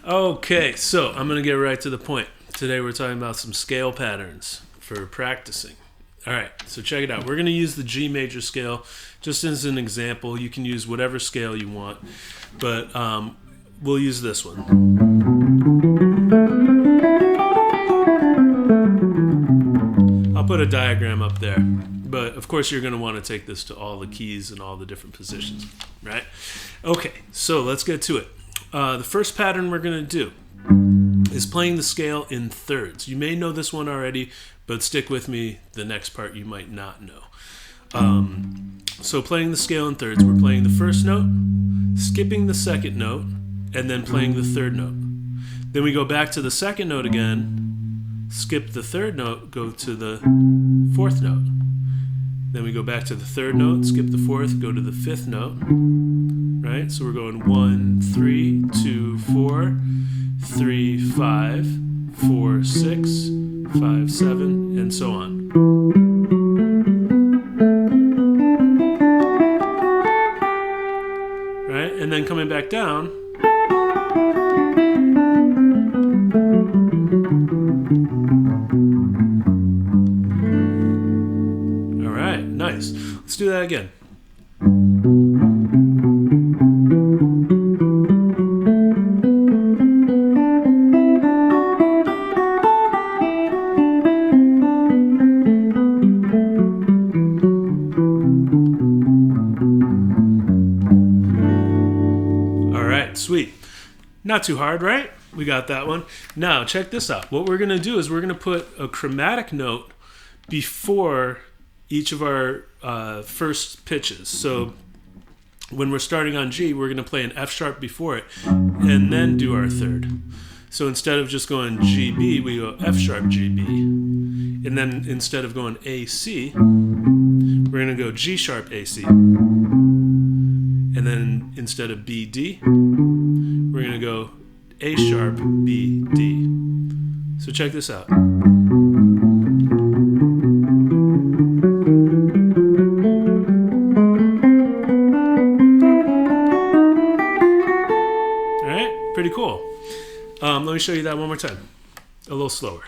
Okay, so I'm going to get right to the point. Today we're talking about some scale patterns for practicing. All right, so check it out. We're going to use the G major scale just as an example. You can use whatever scale you want, but we'll use this one. I'll put a diagram up there, but of course you're going to want to take this to all the keys and all the different positions, right? Okay, so let's get to it. The first pattern we're going to do is playing the scale in thirds. You may know this one already, but stick with me. The next part you might not know. So playing the scale in thirds, we're playing the first note, skipping the second note, and then playing the third note. Then we go back to the second note again, skip the third note, go to the fourth note. Then we go back to the third note, skip the fourth, go to the fifth note. Right? So we're going 1, 3, 2, 4, 3, 5, 4, 6, 5, 7, and so on. Right? And then coming back down. All right, nice. Let's do that again. Sweet. Not too hard, right? We got that one. Now, check this out. What we're going to do is we're going to put a chromatic note before each of our first pitches. So when we're starting on G, we're going to play an F sharp before it and then do our third. So instead of just going GB, we go F sharp GB. And then instead of going AC, we're going to go G sharp AC. And then instead of BD, we're going to go A sharp BD. So check this out. All right, pretty cool. Let me show you that one more time, a little slower.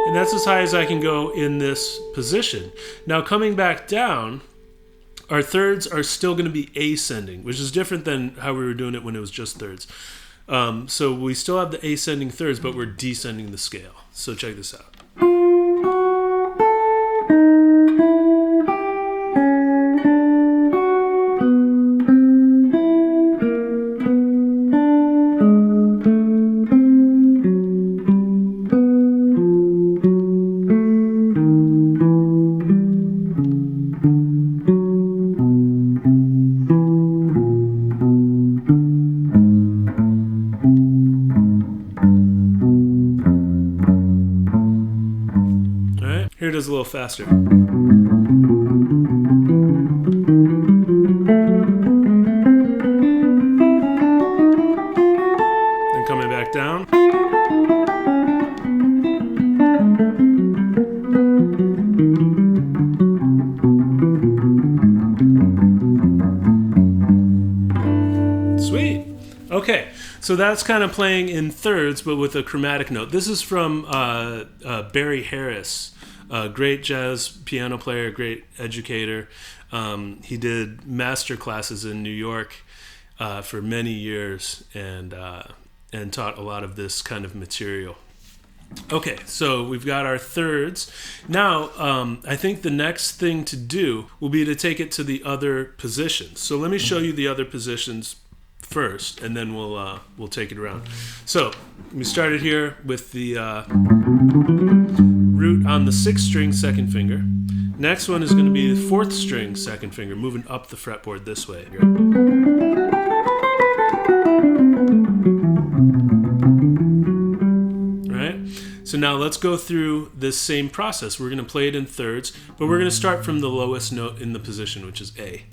And that's as high as I can go in this position. Now coming back down, our thirds are still going to be ascending, which is different than how we were doing it when it was just thirds. So we still have the ascending thirds, but we're descending the scale. So check this out. Here it is a little faster. Then coming back down. Sweet. Okay, so that's kind of playing in thirds, but with a chromatic note. This is from Barry Harris. Great jazz piano player, great educator. He did master classes in New York for many years and taught a lot of this kind of material. Okay, so we've got our thirds. Now, I think the next thing to do will be to take it to the other positions. So let me show you the other positions first, and then we'll take it around. So we started here with the root on the 6th string, 2nd finger. Next one is going to be the 4th string, 2nd finger, moving up the fretboard this way. So now let's go through this same process. We're going to play it in thirds, but we're going to start from the lowest note in the position, which is A.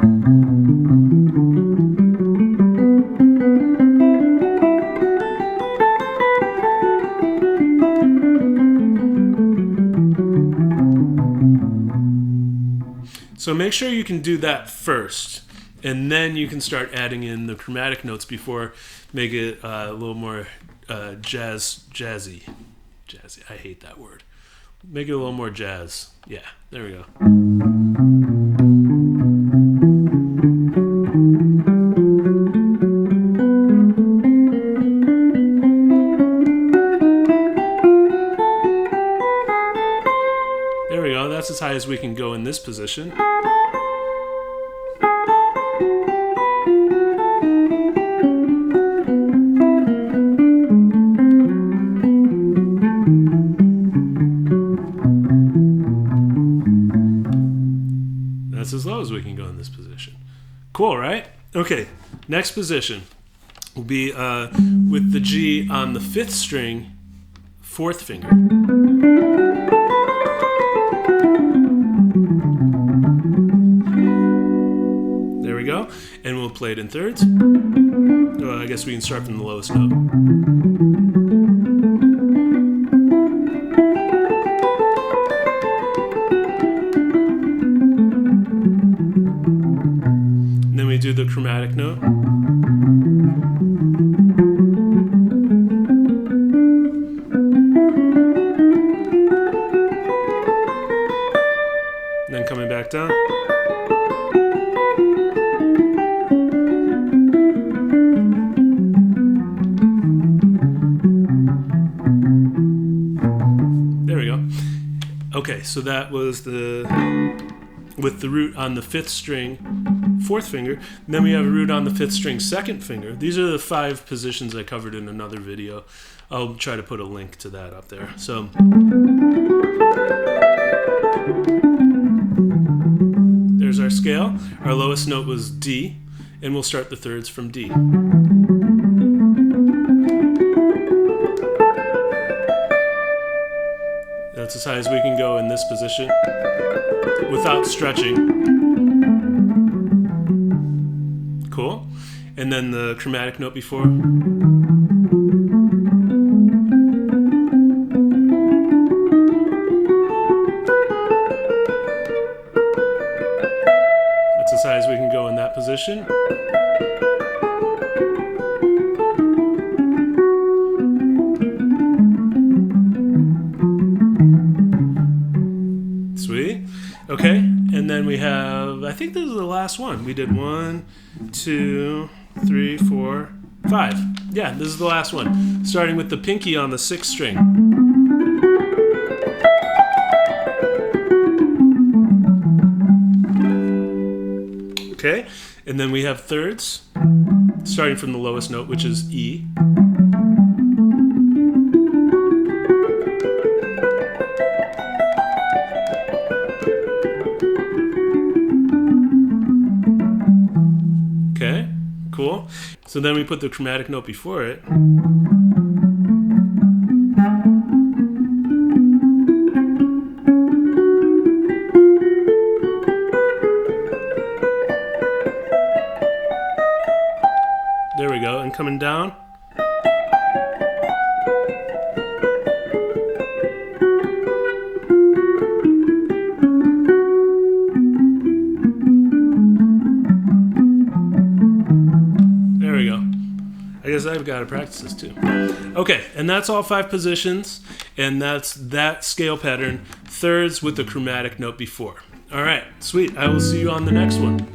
So make sure you can do that first, and then you can start adding in the chromatic notes before, make it a little more jazzy. I hate that word. Make it a little more jazz. Yeah, there we go. There we go. That's as high as we can go in this position. That's as low as we can go in this position. Cool, right? Okay, next position will be with the G on the 5th string, 4th finger. There we go. And we'll play it in thirds. I guess we can start from the lowest note. Do the chromatic note. And then coming back down. There we go. Okay, so that was with the root on the 5th string, 4th finger. And then we have a root on the 5th string, 2nd finger. These are the 5 positions I covered in another video. I'll try to put a link to that up there. So there's our scale. Our lowest note was D, and we'll start the thirds from D. That's as high as we can go in this position without stretching. Cool. And then the chromatic note before. That's as high as we can go in that position. Sweet. Okay, and then we have, I think this is the last one. We did 1, 2, 3, 4, 5. Yeah, this is the last one. Starting with the pinky on the 6th string. Okay, and then we have thirds, starting from the lowest note, which is E. Okay, cool. So then we put the chromatic note before it. There we go, and coming down. There we go. I guess I've got to practice this too. Okay, and that's all 5 positions, and that's that scale pattern, thirds with the chromatic note before. All right, sweet. I will see you on the next one.